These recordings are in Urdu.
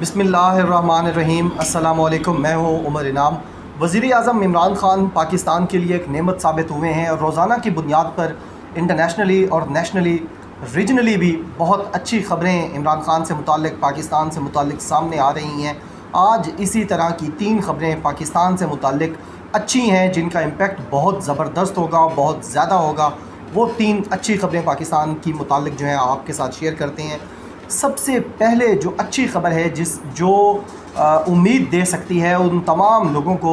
بسم اللہ الرحمن الرحیم۔ السلام علیکم، میں ہوں عمر انعام۔ وزیر اعظم عمران خان پاکستان کے لیے ایک نعمت ثابت ہوئے ہیں اور روزانہ کی بنیاد پر انٹرنیشنلی اور نیشنلی ریجنلی بھی بہت اچھی خبریں عمران خان سے متعلق، پاکستان سے متعلق سامنے آ رہی ہیں۔ آج اسی طرح کی 3 خبریں پاکستان سے متعلق اچھی ہیں جن کا امپیکٹ بہت زبردست ہوگا، بہت زیادہ ہوگا۔ وہ 3 اچھی خبریں پاکستان کی متعلق جو ہیں آپ کے ساتھ شیئر کرتے ہیں۔ سب سے پہلے جو اچھی خبر ہے جو امید دے سکتی ہے ان تمام لوگوں کو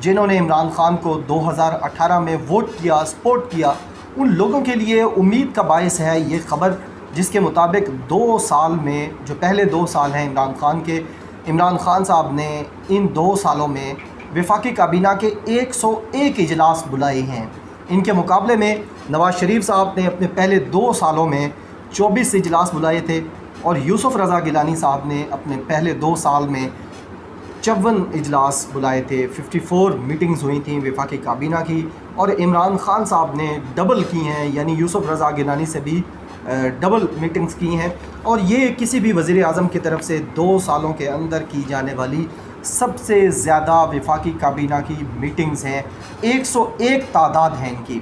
جنہوں نے عمران خان کو 2018 میں ووٹ کیا، سپورٹ کیا، ان لوگوں کے لیے امید کا باعث ہے یہ خبر، جس کے مطابق 2 سال میں جو پہلے 2 سال ہیں عمران خان کے، عمران خان صاحب نے ان 2 سالوں میں وفاقی کابینہ کے 101 اجلاس بلائے ہیں۔ ان کے مقابلے میں نواز شریف صاحب نے اپنے پہلے 2 سالوں میں 24 اجلاس بلائے تھے اور یوسف رضا گیلانی صاحب نے اپنے پہلے 2 سال میں 54 اجلاس بلائے تھے، 54 میٹنگز ہوئی تھیں وفاقی کابینہ کی، اور عمران خان صاحب نے ڈبل کی ہیں، یعنی یوسف رضا گیلانی سے بھی ڈبل میٹنگز کی ہیں، اور یہ کسی بھی وزیر اعظم کی طرف سے 2 سالوں کے اندر کی جانے والی سب سے زیادہ وفاقی کابینہ کی میٹنگز ہیں۔ 101 تعداد ہے ان کی۔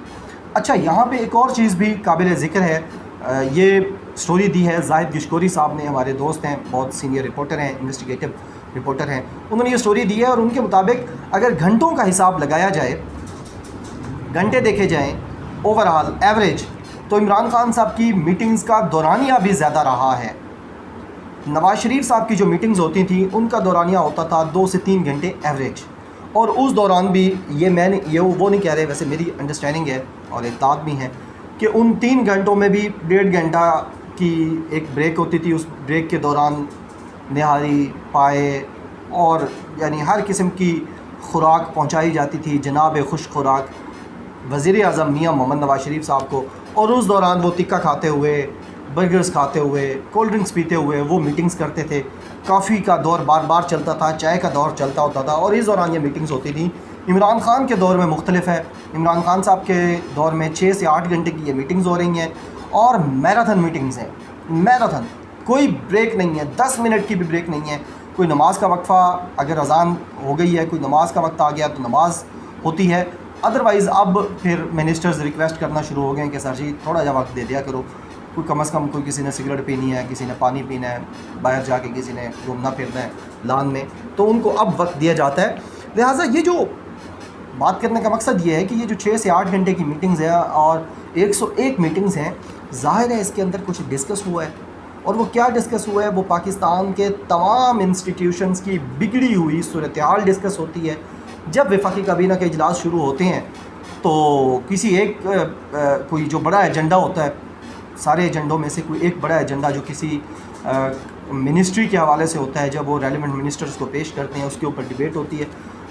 اچھا، یہاں پہ ایک اور چیز بھی قابل ذکر ہے، یہ سٹوری دی ہے زاہد گشکوری صاحب نے، ہمارے دوست ہیں، بہت سینئر رپورٹر ہیں، انویسٹیگیٹو رپورٹر ہیں، انہوں نے یہ سٹوری دی ہے، اور ان کے مطابق اگر گھنٹوں کا حساب لگایا جائے، گھنٹے دیکھے جائیں اوورال ایوریج، تو عمران خان صاحب کی میٹنگز کا دورانیہ بھی زیادہ رہا ہے۔ نواز شریف صاحب کی جو میٹنگز ہوتی تھیں ان کا دورانیہ ہوتا تھا 2 سے 3 گھنٹے ایوریج، اور اس دوران بھی یہ وہ نہیں کہہ رہے، ویسے میری انڈرسٹینڈنگ ہے اور اطلاعات بھی ہیں کہ ان 3 گھنٹوں میں بھی 1.5 گھنٹہ کی ایک بریک ہوتی تھی، اس بریک کے دوران نہاری، پائے اور یعنی ہر قسم کی خوراک پہنچائی جاتی تھی، جناب خوش خوراک وزیر اعظم میاں محمد نواز شریف صاحب کو، اور اس دوران وہ تکہ کھاتے ہوئے، برگرز کھاتے ہوئے، کولڈ ڈرنکس پیتے ہوئے وہ میٹنگز کرتے تھے۔ کافی کا دور بار بار چلتا تھا، چائے کا دور چلتا ہوتا تھا، اور اس دوران یہ میٹنگز ہوتی تھیں۔ عمران خان کے دور میں مختلف ہے، عمران خان صاحب کے دور میں 6 سے 8 گھنٹے کی یہ میٹنگز ہو رہی ہیں، اور میراتھن میٹنگز ہیں، میراتھن، کوئی بریک نہیں ہے، 10 منٹ کی بھی بریک نہیں ہے۔ کوئی نماز کا وقفہ، اگر اذان ہو گئی ہے، کوئی نماز کا وقت آ گیا تو نماز ہوتی ہے، ادروائز اب پھر منسٹرز ریکویسٹ کرنا شروع ہو گئے ہیں کہ سر جی تھوڑا جا وقت دے دیا کرو، کوئی کم از کم کوئی کسی نے سگریٹ پینی ہے، کسی نے پانی پینا ہے، باہر جا کے کسی نے گھومنا پھرنا ہے لان میں، تو ان کو اب وقت دیا جاتا ہے۔ لہٰذا یہ جو بات کرنے کا مقصد یہ ہے کہ یہ جو 6 سے 8 گھنٹے کی میٹنگز ہیں اور 101 میٹنگز ہیں، ظاہر ہے اس کے اندر کچھ ڈسکس ہوا ہے، اور وہ کیا ڈسکس ہوا ہے؟ وہ پاکستان کے تمام انسٹیٹیوشنز کی بگڑی ہوئی صورتحال ڈسکس ہوتی ہے۔ جب وفاقی کابینہ کے اجلاس شروع ہوتے ہیں تو کسی ایک کوئی جو بڑا ایجنڈا ہوتا ہے، سارے ایجنڈوں میں سے کوئی ایک بڑا ایجنڈا جو کسی منسٹری کے حوالے سے ہوتا ہے، جب وہ ریلیونٹ منسٹرز کو پیش کرتے ہیں، اس کے اوپر ڈیبیٹ ہوتی ہے،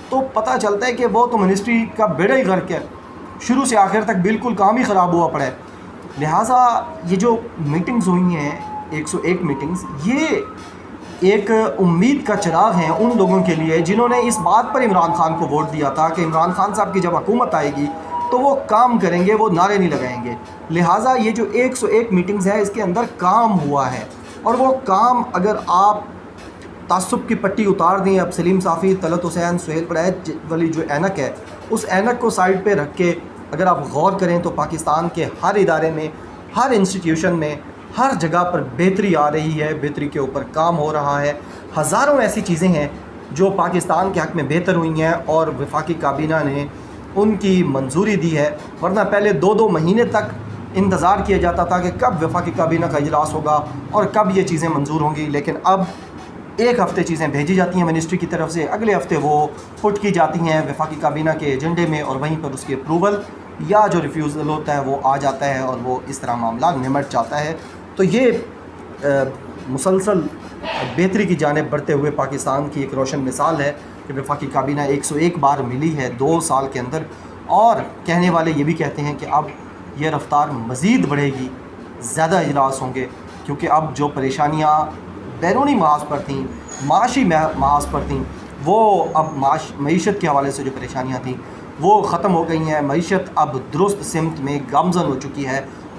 تو پتہ چلتا ہے کہ وہ تو منسٹری کا بیڑا ہی غرق ہے، شروع سے آخر تک بالکل کام ہی خراب ہوا پڑا ہے۔ لہٰذا یہ جو میٹنگز ہوئی ہیں 101 میٹنگز، یہ ایک امید کا چراغ ہیں ان لوگوں کے لیے جنہوں نے اس بات پر عمران خان کو ووٹ دیا تھا کہ عمران خان صاحب کی جب حکومت آئے گی تو وہ کام کریں گے، وہ نعرے نہیں لگائیں گے۔ لہٰذا یہ جو 101 میٹنگز ہے اس کے اندر کام ہوا ہے، اور وہ کام اگر آپ تعصب کی پٹی اتار دیں، اب سلیم صافی، طلعت حسین، سہیل پڑیت والی جو اینک ہے، اس اینک کو سائڈ پہ رکھ کے اگر آپ غور کریں تو پاکستان کے ہر ادارے میں، ہر انسٹیٹیوشن میں، ہر جگہ پر بہتری آ رہی ہے، بہتری کے اوپر کام ہو رہا ہے۔ ہزاروں ایسی چیزیں ہیں جو پاکستان کے حق میں بہتر ہوئی ہیں اور وفاقی کابینہ نے ان کی منظوری دی ہے، ورنہ پہلے 2 مہینے تک انتظار کیا جاتا تھا کہ کب وفاقی کابینہ کا اجلاس ہوگا اور کب یہ چیزیں منظور ہوں گی، لیکن اب 1 ہفتے چیزیں بھیجی جاتی ہیں منسٹری کی طرف سے، اگلے ہفتے وہ پٹ کی جاتی ہیں وفاقی کابینہ کے ایجنڈے میں، اور وہیں پر اس کی اپروول یا جو ریفیوزل ہوتا ہے وہ آ جاتا ہے، اور وہ اس طرح معاملہ نمٹ جاتا ہے۔ تو یہ مسلسل بہتری کی جانب بڑھتے ہوئے پاکستان کی ایک روشن مثال ہے کہ وفاقی کابینہ 101 بار ملی ہے 2 سال کے اندر، اور کہنے والے یہ بھی کہتے ہیں کہ اب یہ رفتار مزید بڑھے گی، زیادہ اجلاس ہوں گے، کیونکہ اب جو پریشانیاں بیرونی محاذ پر تھیں، معاشی محاذ پر تھیں، وہ اب معیشت کے حوالے سے جو پریشانیاں تھیں وہ ختم ہو گئی ہیں، معیشت اب درست سمت میں گامزن ہو چکی ہے،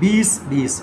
2020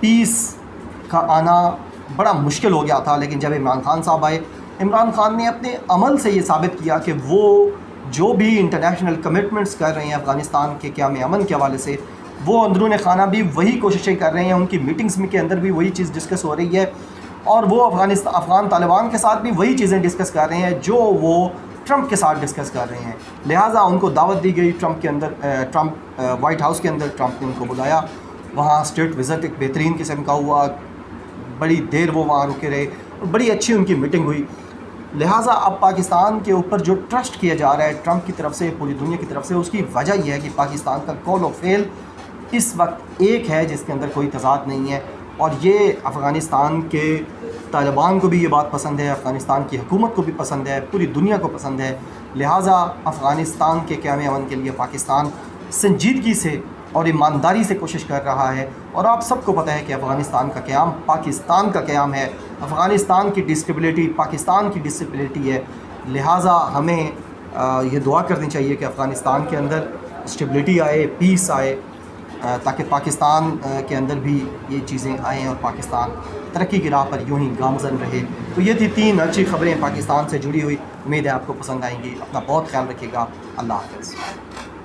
پیس کا آنا بڑا مشکل ہو گیا تھا، لیکن جب عمران خان صاحب آئے، عمران خان نے اپنے عمل سے یہ ثابت کیا کہ وہ جو بھی انٹرنیشنل کمٹمنٹس کر رہے ہیں افغانستان کے قیام امن کے حوالے سے، وہ اندرون خانہ بھی وہی کوششیں کر رہے ہیں، ان کی میٹنگز میں کے اندر بھی وہی چیز ڈسکس ہو رہی ہے، اور وہ افغان طالبان کے ساتھ بھی وہی چیزیں ڈسکس کر رہے ہیں جو وہ ٹرمپ کے ساتھ ڈسکس کر رہے ہیں۔ لہٰذا ان کو دعوت دی گئی ٹرمپ وائٹ ہاؤس کے اندر، ٹرمپ نے ان کو بلایا، وہاں اسٹیٹ وزٹ ایک بہترین قسم کا ہوا، بڑی دیر وہ وہاں رکے رہے اور بڑی اچھی ان کی میٹنگ ہوئی۔ لہٰذا اب پاکستان کے اوپر جو ٹرسٹ کیا جا رہا ہے ٹرمپ کی طرف سے، پوری دنیا کی طرف سے، اس کی وجہ یہ ہے کہ پاکستان کا قول و فعل اس وقت ایک ہے جس کے اندر کوئی تضاد نہیں ہے، اور یہ افغانستان کے طالبان کو بھی یہ بات پسند ہے، افغانستان کی حکومت کو بھی پسند ہے، پوری دنیا کو پسند ہے۔ لہٰذا افغانستان کے قیام امن کے لیے پاکستان سنجیدگی سے اور ایمانداری سے کوشش کر رہا ہے، اور آپ سب کو پتہ ہے کہ افغانستان کا قیام پاکستان کا قیام ہے، افغانستان کی ڈسٹیبلٹی پاکستان کی ڈسٹیبلٹی ہے۔ لہٰذا ہمیں یہ دعا کرنی چاہیے کہ افغانستان کے اندر اسٹیبلٹی آئے، پیس آئے، تاکہ پاکستان کے اندر بھی یہ چیزیں آئیں اور پاکستان ترقی کی راہ پر یوں ہی گامزن رہے۔ تو یہ تھی 3 اچھی خبریں پاکستان سے جڑی ہوئی، امید ہے آپ کو پسند آئیں گی۔ اپنا بہت خیال رکھیے گا، اللہ حافظ۔